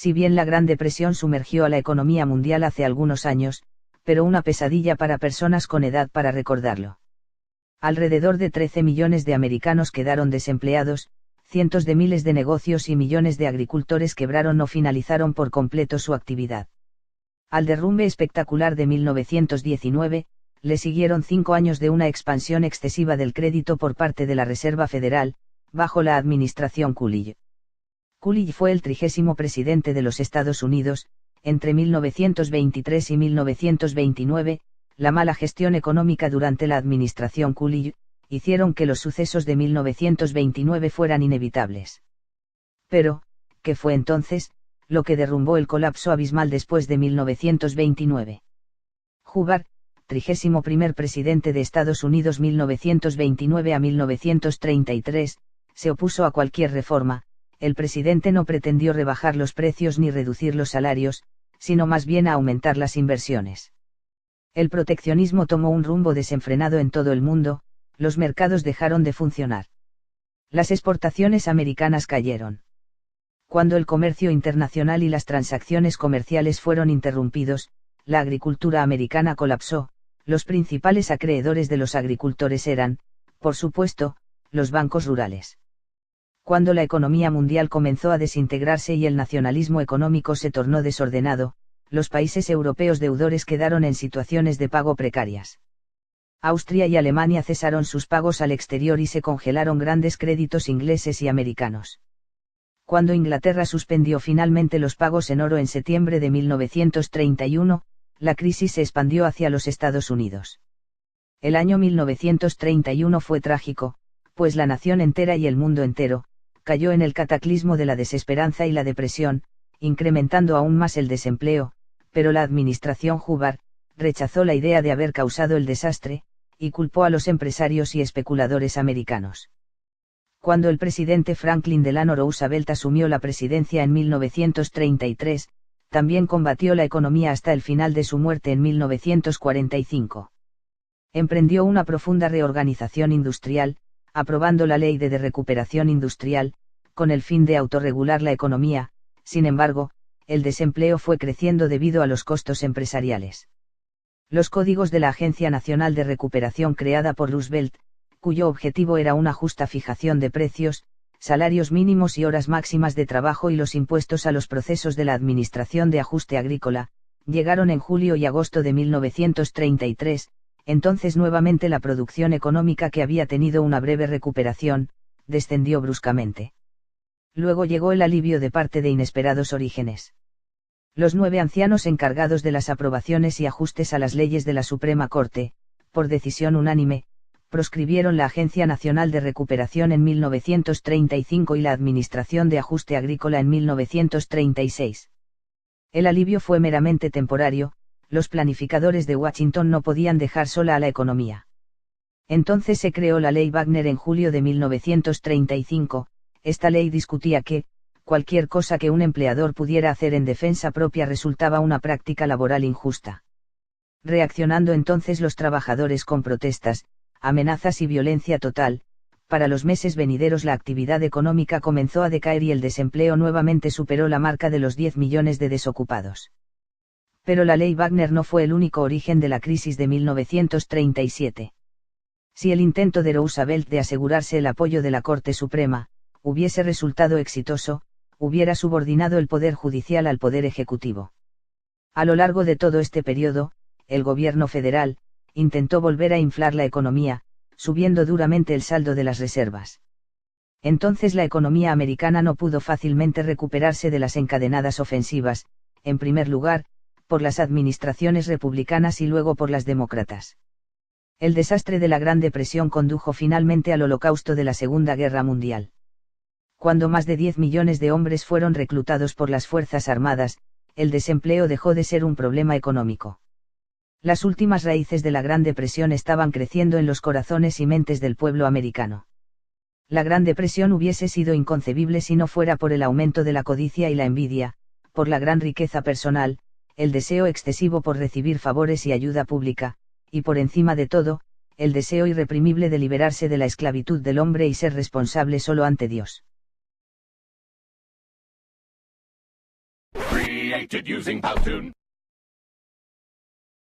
Si bien la Gran Depresión sumergió a la economía mundial hace algunos años, pero una pesadilla para personas con edad para recordarlo. Alrededor de 13 millones de americanos quedaron desempleados, cientos de miles de negocios y millones de agricultores quebraron o finalizaron por completo su actividad. Al derrumbe espectacular de 1919, le siguieron 5 años de una expansión excesiva del crédito por parte de la Reserva Federal, bajo la administración Coolidge. Coolidge fue el 30º presidente de los Estados Unidos. Entre 1923 y 1929, la mala gestión económica durante la administración Coolidge hicieron que los sucesos de 1929 fueran inevitables. Pero, ¿qué fue entonces lo que derrumbó el colapso abismal después de 1929? Hubbard, 31º presidente de Estados Unidos 1929 a 1933, se opuso a cualquier reforma. El presidente no pretendió rebajar los precios ni reducir los salarios, sino más bien a aumentar las inversiones. El proteccionismo tomó un rumbo desenfrenado en todo el mundo, los mercados dejaron de funcionar. Las exportaciones americanas cayeron. Cuando el comercio internacional y las transacciones comerciales fueron interrumpidos, la agricultura americana colapsó. Los principales acreedores de los agricultores eran, por supuesto, los bancos rurales. Cuando la economía mundial comenzó a desintegrarse y el nacionalismo económico se tornó desordenado, los países europeos deudores quedaron en situaciones de pago precarias. Austria y Alemania cesaron sus pagos al exterior y se congelaron grandes créditos ingleses y americanos. Cuando Inglaterra suspendió finalmente los pagos en oro en septiembre de 1931, la crisis se expandió hacia los Estados Unidos. El año 1931 fue trágico, pues la nación entera y el mundo entero cayó en el cataclismo de la desesperanza y la depresión, incrementando aún más el desempleo, pero la administración Hubbard rechazó la idea de haber causado el desastre, y culpó a los empresarios y especuladores americanos. Cuando el presidente Franklin Delano Roosevelt asumió la presidencia en 1933, también combatió la economía hasta el final de su muerte en 1945. Emprendió una profunda reorganización industrial, aprobando la Ley de Recuperación Industrial, con el fin de autorregular la economía. Sin embargo, el desempleo fue creciendo debido a los costos empresariales. Los códigos de la Agencia Nacional de Recuperación creada por Roosevelt, cuyo objetivo era una justa fijación de precios, salarios mínimos y horas máximas de trabajo y los impuestos a los procesos de la Administración de Ajuste Agrícola, llegaron en julio y agosto de 1933, entonces nuevamente la producción económica, que había tenido una breve recuperación, descendió bruscamente. Luego llegó el alivio de parte de inesperados orígenes. Los 9 ancianos encargados de las aprobaciones y ajustes a las leyes de la Suprema Corte, por decisión unánime, proscribieron la Agencia Nacional de Recuperación en 1935 y la Administración de Ajuste Agrícola en 1936. El alivio fue meramente temporario. Los planificadores de Washington no podían dejar sola a la economía. Entonces se creó la Ley Wagner en julio de 1935. Esta ley discutía que, cualquier cosa que un empleador pudiera hacer en defensa propia resultaba una práctica laboral injusta. Reaccionando entonces los trabajadores con protestas, amenazas y violencia total, para los meses venideros la actividad económica comenzó a decaer y el desempleo nuevamente superó la marca de los 10 millones de desocupados. Pero la Ley Wagner no fue el único origen de la crisis de 1937. Si el intento de Roosevelt de asegurarse el apoyo de la Corte Suprema hubiese resultado exitoso, hubiera subordinado el Poder Judicial al Poder Ejecutivo. A lo largo de todo este periodo, el gobierno federal intentó volver a inflar la economía, subiendo duramente el saldo de las reservas. Entonces la economía americana no pudo fácilmente recuperarse de las encadenadas ofensivas, en primer lugar, por las administraciones republicanas y luego por las demócratas. El desastre de la Gran Depresión condujo finalmente al holocausto de la Segunda Guerra Mundial. Cuando más de 10 millones de hombres fueron reclutados por las Fuerzas Armadas, el desempleo dejó de ser un problema económico. Las últimas raíces de la Gran Depresión estaban creciendo en los corazones y mentes del pueblo americano. La Gran Depresión hubiese sido inconcebible si no fuera por el aumento de la codicia y la envidia, por la gran riqueza personal, el deseo excesivo por recibir favores y ayuda pública, y por encima de todo, el deseo irreprimible de liberarse de la esclavitud del hombre y ser responsable solo ante Dios. created using Powtoon.